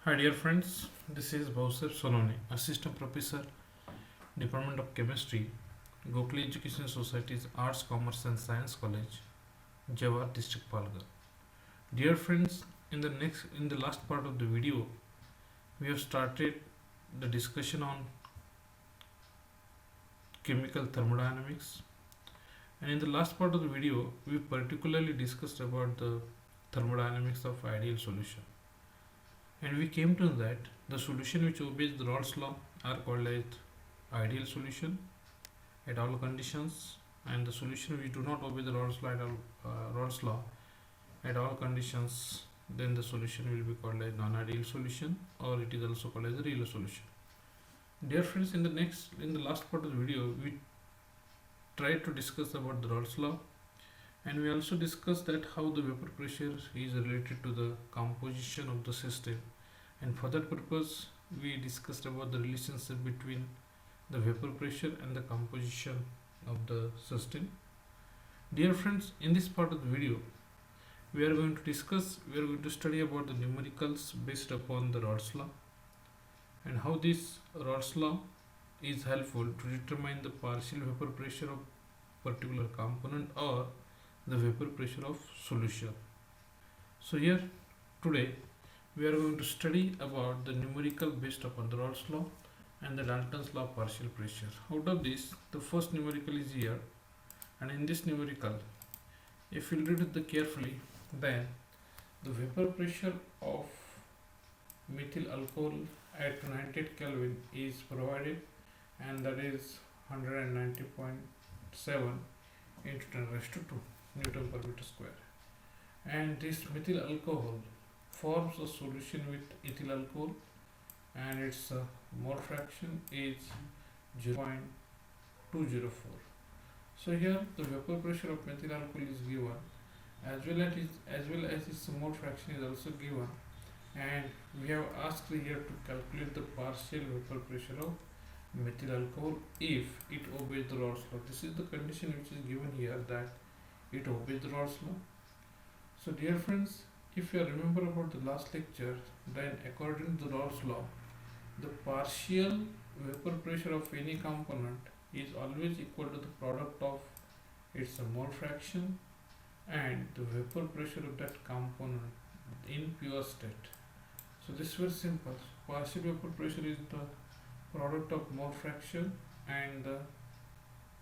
Hi dear friends, this is Bhausef Solone, Assistant Professor, Department of Chemistry, Gokhale Education Society's Arts, Commerce and Science College, Jawar District, Palghar. Dear friends, in the last part of the video, we have started the discussion on chemical thermodynamics, and in the last part of the video, we particularly discussed about the thermodynamics of ideal solution. And we came to know that the solution which obeys the Raoults law are called as ideal solution at all conditions, and the solution which do not obey the Raoults law at all conditions, then the solution will be called as non-ideal solution, or it is also called as a real solution. Dear friends, in the last part of the video, we tried to discuss about the Raoults law, and we also discussed that how the vapor pressure is related to the composition of the system, and for that purpose we discussed about the relationship between the vapor pressure and the composition of the system. Dear friends, in this part of the video we are going to study about the numericals based upon the Raoults law, and how this Raoults law is helpful to determine the partial vapor pressure of particular component or the vapor pressure of solution. So here today we are going to study about the numerical based upon the Raoults law and the Dalton's law of partial pressure. Out of this, the first numerical is here, and in this numerical, if you read it carefully, then the vapor pressure of methyl alcohol at 98 Kelvin is provided, and that is 190.7 into 10 raised to 2 Newton per meter square. And this methyl alcohol forms a solution with ethyl alcohol, and its mole fraction is 0.204. So here the vapor pressure of methyl alcohol is given, as well as its mole fraction is also given, and we have asked here to calculate the partial vapor pressure of methyl alcohol if it obeys the Raoults law. This is the condition which is given here, that it obeys the Raoults law. So dear friends, if you remember about the last lecture, then according to the Raoults law, the partial vapor pressure of any component is always equal to the product of its mole fraction and the vapor pressure of that component in pure state. So this is very simple. Partial vapor pressure is the product of mole fraction and the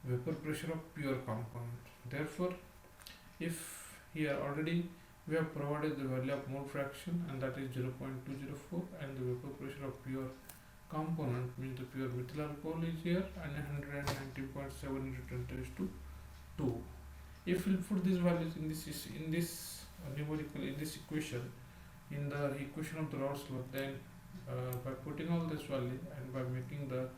vapor pressure of pure component. Therefore, if here already we have provided the value of mole fraction, and that is 0.204, and the vapor pressure of pure component means the pure methyl alcohol is here, and 190.7 into 10 raised to 2. If we put these values in this numerical, in this equation, in the equation of the Raoults law, then by putting all this value and by making the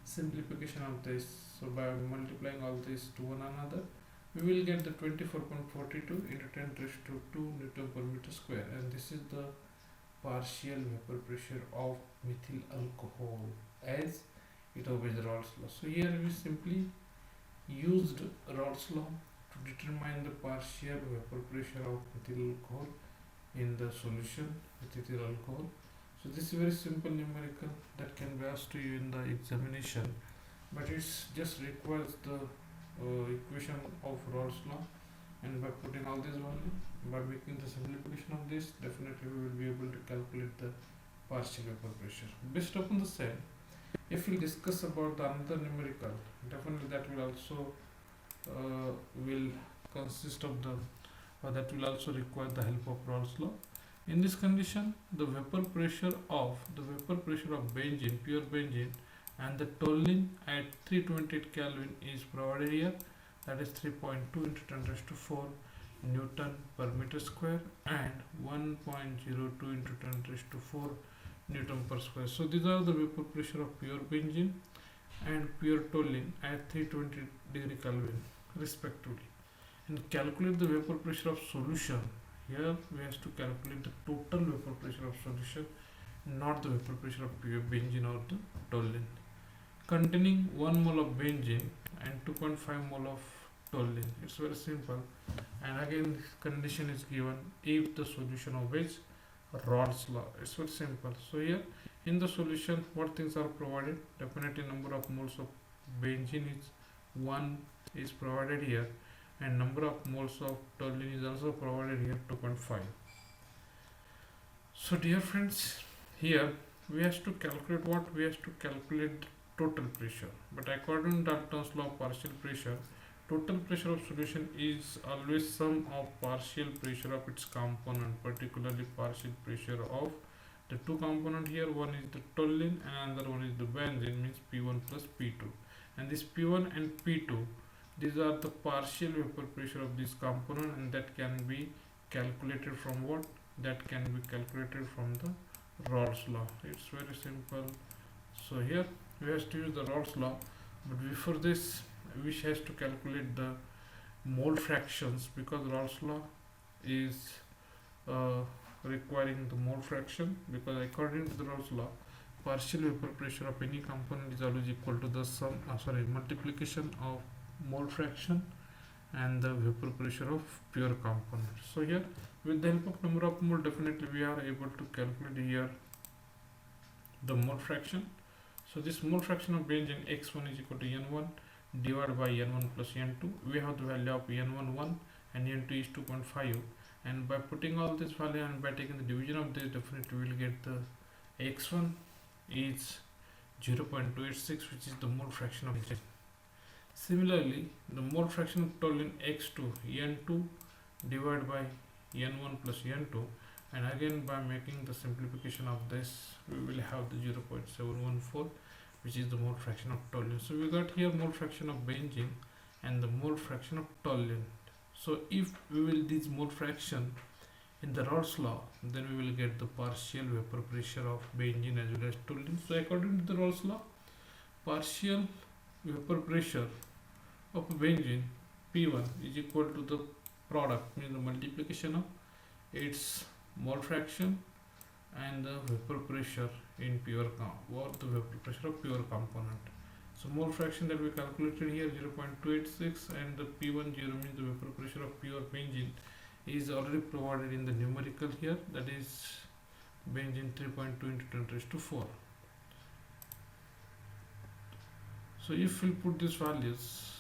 simplification of this, so by multiplying all this to one another, we will get the 24.42 into 10 raised to 2 Newton per meter square, and this is the partial vapor pressure of methyl alcohol as it obeys the Raoults law. So here we simply used Raoults law to determine the partial vapor pressure of methyl alcohol in the solution with ethyl alcohol. So this is very simple numerical that can be asked to you in the examination, but it just requires the equation of Raoults law, and by putting all this value, by making the simplification of this, definitely we will be able to calculate the partial vapor pressure. Based upon the same, if we discuss about the another numerical, definitely that will also will consist of the that will also require the help of Raoults law. In this condition, the vapor pressure of benzene, pure benzene, and the toluene at 328 Kelvin is provided here, that is 3.2 into 10 raised to 4 Newton per meter square and 1.02 into 10 raised to 4 Newton per square. So these are the vapor pressure of pure benzene and pure toluene at 320 degree Kelvin respectively. And calculate the vapor pressure of solution. Here we have to calculate the total vapor pressure of solution, not the vapor pressure of pure benzene or the toluene, containing 1 mole of benzene and 2.5 mole of toluene. It's very simple, and again this condition is given if the solution obeys Raoults law. It's very simple. So here in the solution, what things are provided? Definitely number of moles of benzene is 1 is provided here, and number of moles of toluene is also provided here, 2.5. So dear friends, here we have to calculate what? We have to calculate total pressure. But according to Dalton's law of partial pressure, total pressure of solution is always sum of partial pressure of its component, particularly partial pressure of the two component here. One is the toluene and another one is the benzene, means P1 plus P2. And this P1 and P2, these are the partial vapor pressure of this component, and that can be calculated from what? That can be calculated from the Raoults law. It's very simple. So here we have to use the Raoults law, but before this we have to calculate the mole fractions, because Raoults law is requiring the mole fraction, because according to the Raoults law, partial vapor pressure of any component is always equal to the multiplication of mole fraction and the vapor pressure of pure component. So here with the help of number of mole, definitely we are able to calculate here the mole fraction. So this mole fraction of benzene x1 is equal to n1 divided by n1 plus n2. We have the value of n1 1 and n2 is 2.5, and by putting all this value and by taking the division of this, definitely we will get the x1 is 0.286, which is the mole fraction of benzene. Similarly, the mole fraction of toluene x2 n2 divided by n1 plus n2, and again by making the simplification of this, we will have the 0.714, which is the mole fraction of toluene. So we got here mole fraction of benzene and the mole fraction of toluene. So if we will this mole fraction in the Raoults law, then we will get the partial vapor pressure of benzene as well as toluene. So according to the Raoults law, partial vapor pressure of benzene P1 is equal to the product, means the multiplication of its mole fraction and the vapor pressure in pure or the vapor pressure of pure component. So mole fraction that we calculated here 0.286, and the P10 means the vapor pressure of pure benzene is already provided in the numerical here, that is benzene 3.2 into 10 raised to 4. So if we put these values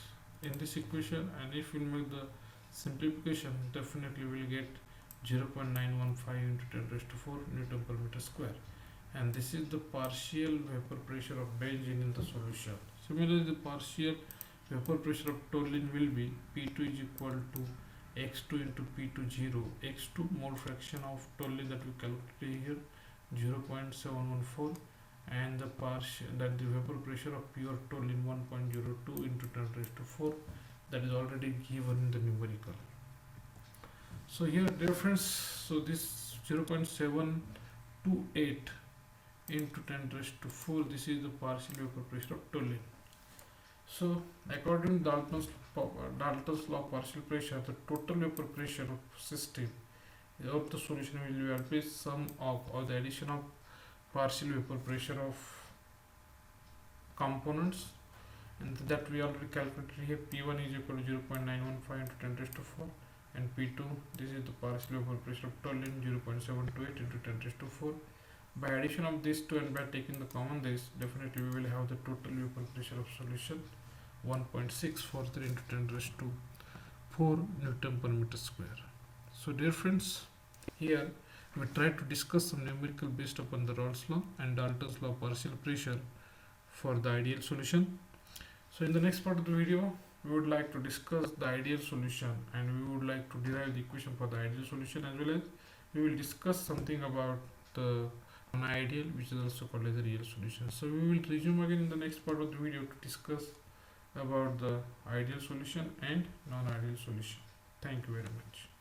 in this equation and if we make the simplification, definitely we will get 0.915 into 10 raised to 4 Newton per meter square, and this is the partial vapor pressure of benzene in the solution. Similarly, the partial vapor pressure of toluene will be P2 is equal to x2 into P20, x2 mole fraction of toluene that we calculated here 0.714, and the partial that the vapor pressure of pure toluene 1.02 into 10 raised to 4, that is already given in the numerical. So here dear friends, so this 0.728 into 10 raised to 4, this is the partial vapor pressure of toluene. So according to Dalton's law of partial pressure, the total vapor pressure of system of the solution will be always sum of or the addition of partial vapor pressure of components, and that we already calculated here. P1 is equal to 0.915 into 10 raised to 4, and P2, this is the partial vapor pressure of toluene 0.728 into 10 raised to 4. By addition of these two and by taking the common this, definitely we will have the total vapor pressure of solution 1.643 into 10 raised to 4 Newton per meter square. So dear friends, here we try to discuss some numerical based upon the Raoults law and Dalton's law of partial pressure for the ideal solution. So in the next part of the video, we would like to discuss the ideal solution, and we would like to derive the equation for the ideal solution, as well as we will discuss something about the non-ideal, which is also called as the real solution. So we will resume again in the next part of the video to discuss about the ideal solution and non-ideal solution. Thank you very much.